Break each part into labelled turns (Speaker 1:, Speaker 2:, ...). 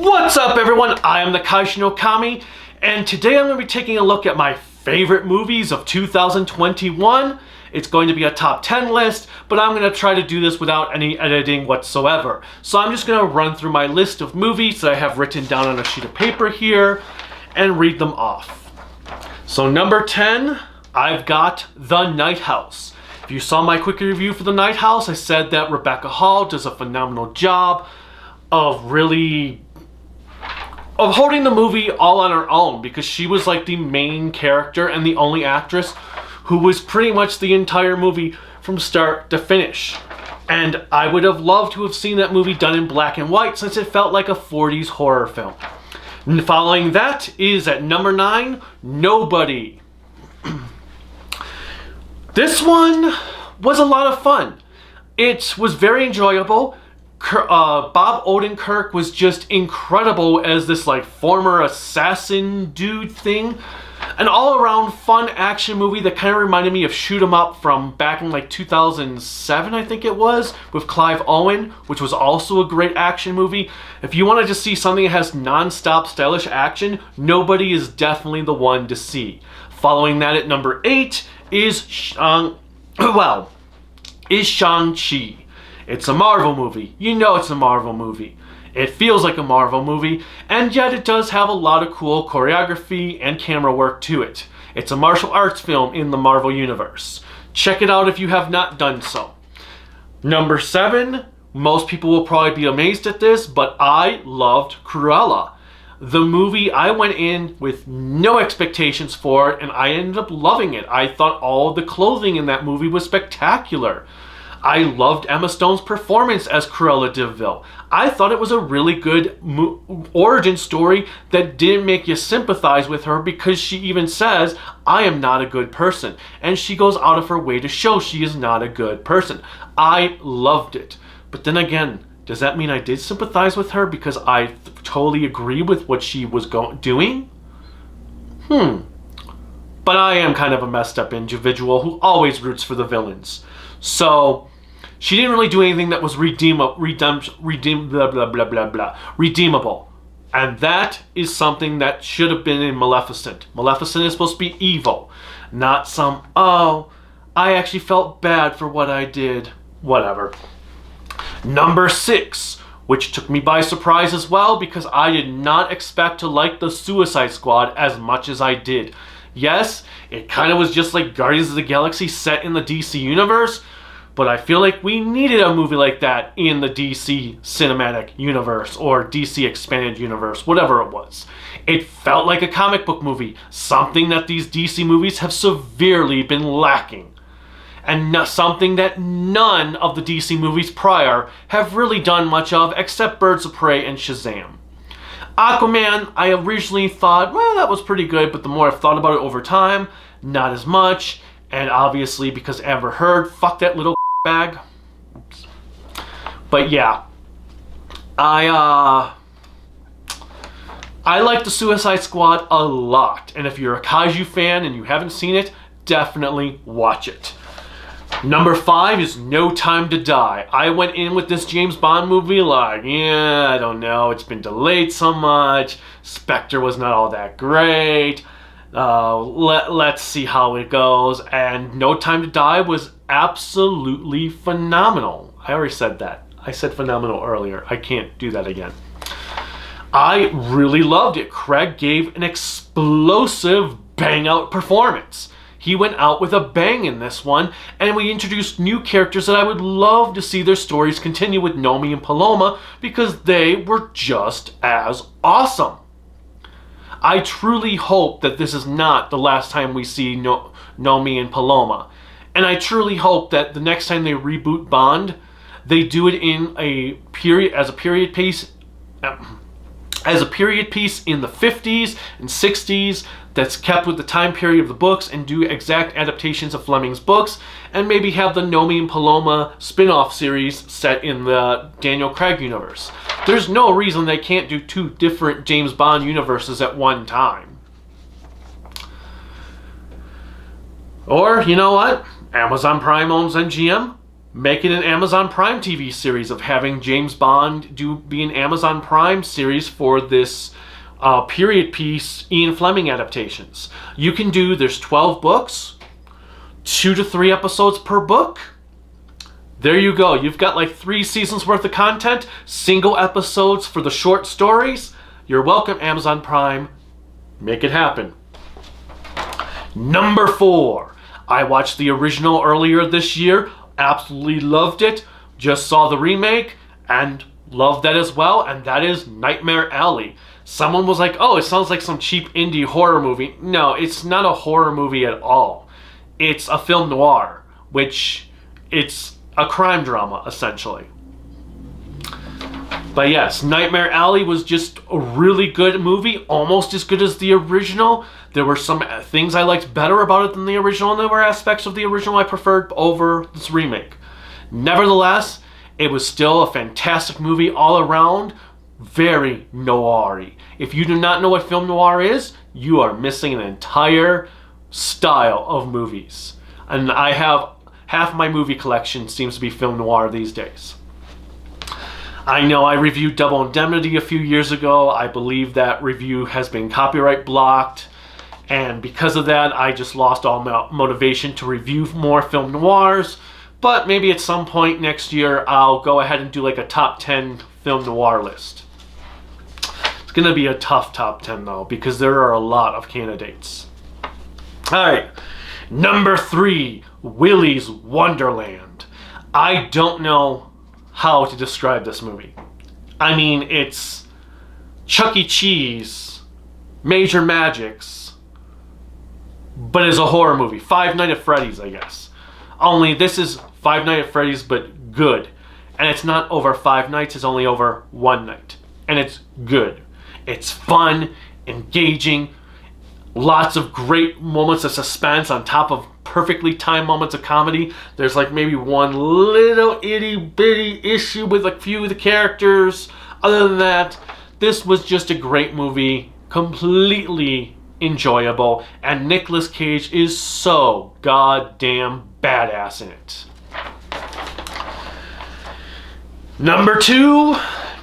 Speaker 1: What's up, everyone? I am the Kaiju no Kami, and today I'm going to be taking a look at my favorite movies of 2021. It's going to be a top 10 list, but I'm going to try to do this without any editing whatsoever. So I'm just going to run through my list of movies that I have written down on a sheet of paper here and read them off. So number 10, I've got The Night House. If you saw my quick review for The Night House, I said that Rebecca Hall does a phenomenal job of holding the movie all on her own, because she was like the main character and the only actress who was pretty much the entire movie from start to finish. And I would have loved to have seen that movie done in black and white, since it felt like a 40s horror film. And following that is at number 9, Nobody. This one was a lot of fun. It was very enjoyable. Bob Odenkirk was just incredible as this like former assassin dude thing. An all-around fun action movie that kind of reminded me of Shoot 'em Up from back in like 2007, I think it was, with Clive Owen, which was also a great action movie. If you want to just see something that has non-stop stylish action, Nobody is definitely the one to see. Following that at number 8 is Shang-Chi. It's a Marvel movie. You know it's a Marvel movie. It feels like a Marvel movie, and yet it does have a lot of cool choreography and camera work to it. It's a martial arts film in the Marvel Universe. Check it out if you have not done so. Number 7, most people will probably be amazed at this, but I loved Cruella. The movie, I went in with no expectations for it, and I ended up loving it. I thought all of the clothing in that movie was spectacular. I loved Emma Stone's performance as Cruella de Vil. I thought it was a really good origin story that didn't make you sympathize with her, because she even says, I am not a good person. And she goes out of her way to show she is not a good person. I loved it. But then again, does that mean I did sympathize with her because I totally agree with what she was doing? But I am kind of a messed up individual who always roots for the villains. So she didn't really do anything that was redeemable. And that is something that should have been in Maleficent. Maleficent is supposed to be evil, not some, oh, I actually felt bad for what I did. Whatever. Number 6, which took me by surprise as well, because I did not expect to like the Suicide Squad as much as I did. Yes, it kind of was just like Guardians of the Galaxy set in the DC universe, but I feel like we needed a movie like that in the DC cinematic universe or DC expanded universe, whatever it was. It felt like a comic book movie, something that these DC movies have severely been lacking, and something that none of the DC movies prior have really done much of, except Birds of Prey and Shazam. Aquaman, I originally thought, well, that was pretty good, but the more I've thought about it over time, not as much. And obviously, because Amber Heard, fuck that little bag. Oops. But yeah, I like the Suicide Squad a lot. And if you're a kaiju fan and you haven't seen it, definitely watch it. Number 5 is No Time to Die. I went in with this James Bond movie like, yeah, I don't know, it's been delayed so much. Spectre was not all that great. Let's see how it goes. And No Time to Die was absolutely phenomenal. I already said that. I said phenomenal earlier. I can't do that again. I really loved it. Craig gave an explosive bang-out performance. He went out with a bang in this one, and we introduced new characters that I would love to see their stories continue with Nomi and Paloma, because they were just as awesome. I truly hope that this is not the last time we see Nomi and Paloma. And I truly hope that the next time they reboot Bond, they do it in a period, as a period piece in the 50s and 60s that's kept with the time period of the books, and do exact adaptations of Fleming's books, and maybe have the Nomi and Paloma spin-off series set in the Daniel Craig universe. There's no reason they can't do 2 different James Bond universes at one time. Or, you know what? Amazon Prime owns MGM. Make it an Amazon Prime TV series of having James Bond be an Amazon Prime series for this period piece Ian Fleming adaptations. You can do, there's 12 books, 2 to 3 episodes per book. There you go. You've got like 3 seasons worth of content, single episodes for the short stories. You're welcome, Amazon Prime. Make it happen. Number 4. I watched the original earlier this year. Absolutely loved it. Just saw the remake and loved that as well. And that is Nightmare Alley. Someone was like, oh, it sounds like some cheap indie horror movie. No, it's not a horror movie at all. It's a film noir, which it's a crime drama, essentially. But yes, Nightmare Alley was just a really good movie, almost as good as the original. There were some things I liked better about it than the original, and there were aspects of the original I preferred over this remake. Nevertheless, it was still a fantastic movie all around, very noir-y. If you do not know what film noir is, you are missing an entire style of movies. And I have half my movie collection seems to be film noir these days. I know I reviewed Double Indemnity a few years ago. I believe that review has been copyright blocked. And because of that, I just lost all motivation to review more film noirs. But maybe at some point next year, I'll go ahead and do like a top 10 film noir list. It's going to be a tough top 10 though, because there are a lot of candidates. Alright, number 3, Willy's Wonderland. I don't know how to describe this movie. I mean, it's Chuck E. Cheese, Major Magics, but it's a horror movie. Five Nights at Freddy's, I guess. Only this is Five Nights at Freddy's, but good. And it's not over 5 nights, it's only over 1 night. And it's good. It's fun, engaging, lots of great moments of suspense on top of perfectly timed moments of comedy. There's like maybe one little itty bitty issue with a few of the characters. Other than that, this was just a great movie, completely enjoyable, and Nicolas Cage is so goddamn badass in it. Number 2,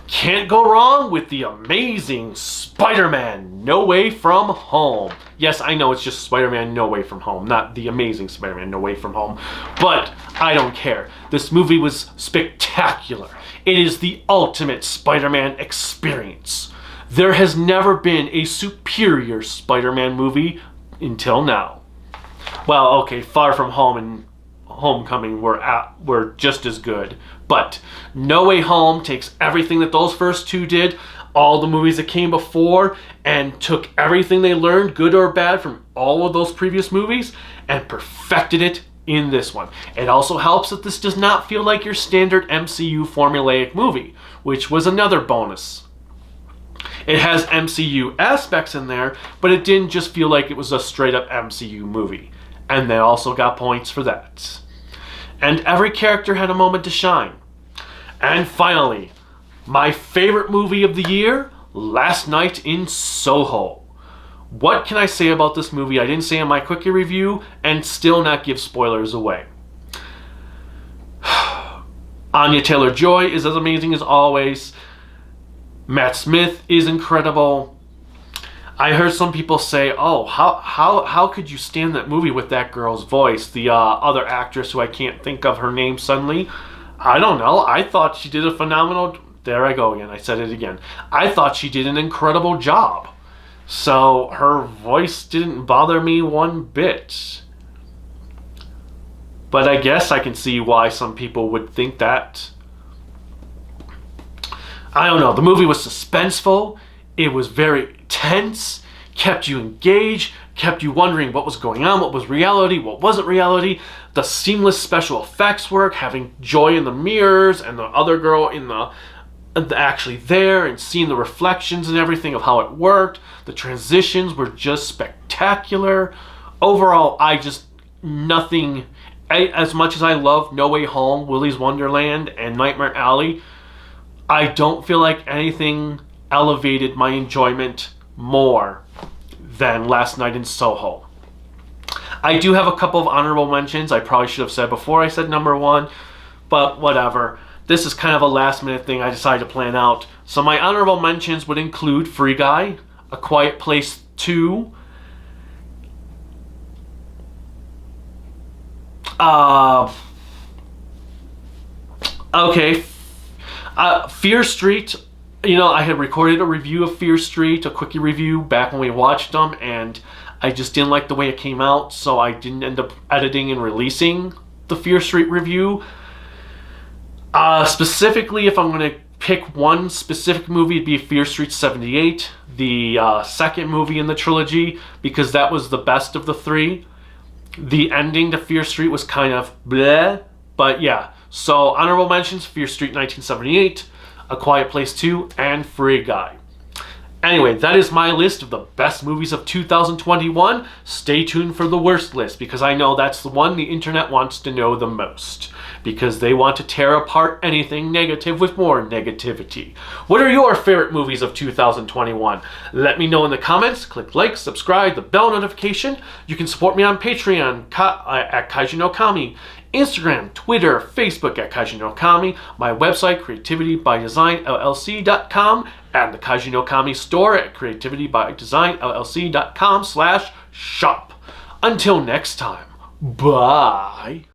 Speaker 1: can't go wrong with the amazing Spider-Man No Way From Home. Yes, I know it's just Spider-Man No Way From Home, not the amazing Spider-Man No Way From Home, but I don't care. This movie was spectacular. It is the ultimate Spider-Man experience. There has never been a superior Spider-Man movie until now. Well, okay, Far From Home and Homecoming were just as good, but No Way Home takes everything that those first 2 did, all the movies that came before, and took everything they learned, good or bad, from all of those previous movies, and perfected it in this one. It also helps that this does not feel like your standard MCU formulaic movie, which was another bonus. It has MCU aspects in there, but it didn't just feel like it was a straight up MCU movie. And they also got points for that. And every character had a moment to shine. And finally, my favorite movie of the year, Last Night in Soho. What can I say about this movie I didn't say in my quickie review and still not give spoilers away? Anya Taylor-Joy is as amazing as always. Matt Smith is incredible. I heard some people say, oh, how could you stand that movie with that girl's voice? The other actress who I can't think of her name suddenly. I don't know. I thought she did a phenomenal... There I go again. I said it again. I thought she did an incredible job. So her voice didn't bother me one bit. But I guess I can see why some people would think that. I don't know. The movie was suspenseful. It was very tense, kept you engaged, kept you wondering what was going on, what was reality, what wasn't reality. The seamless special effects work, having Joy in the mirrors and the other girl in the actually there and seeing the reflections and everything of how it worked. The transitions were just spectacular. Overall, as much as I love No Way Home, Willy's Wonderland, and Nightmare Alley, I don't feel like anything elevated my enjoyment more than Last Night in Soho. I do have a couple of honorable mentions I probably should have said before I said number 1, but whatever. This is kind of a last minute thing I decided to plan out. So my honorable mentions would include Free Guy, A Quiet Place 2, Fear Street. I had recorded a review of Fear Street, a quickie review, back when we watched them, and I just didn't like the way it came out, so I didn't end up editing and releasing the Fear Street review. Specifically, if I'm going to pick one specific movie, it'd be Fear Street 78, the second movie in the trilogy, because that was the best of the three. The ending to Fear Street was kind of bleh, but yeah. So honorable mentions: Fear Street 1978, A Quiet Place 2, and Free Guy. Anyway, that is my list of the best movies of 2021. Stay tuned for the worst list, because I know that's the one the internet wants to know the most, because they want to tear apart anything negative with more negativity. What are your favorite movies of 2021? Let me know in the comments. Click like, subscribe, the bell notification. You can support me on Patreon at Kaiju no Kami, Instagram, Twitter, Facebook at Kaiju no Kami, my website creativitybydesignllc.com, and the Kaiju no Kami store at creativitybydesignllc.com/shop. Until next time, bye.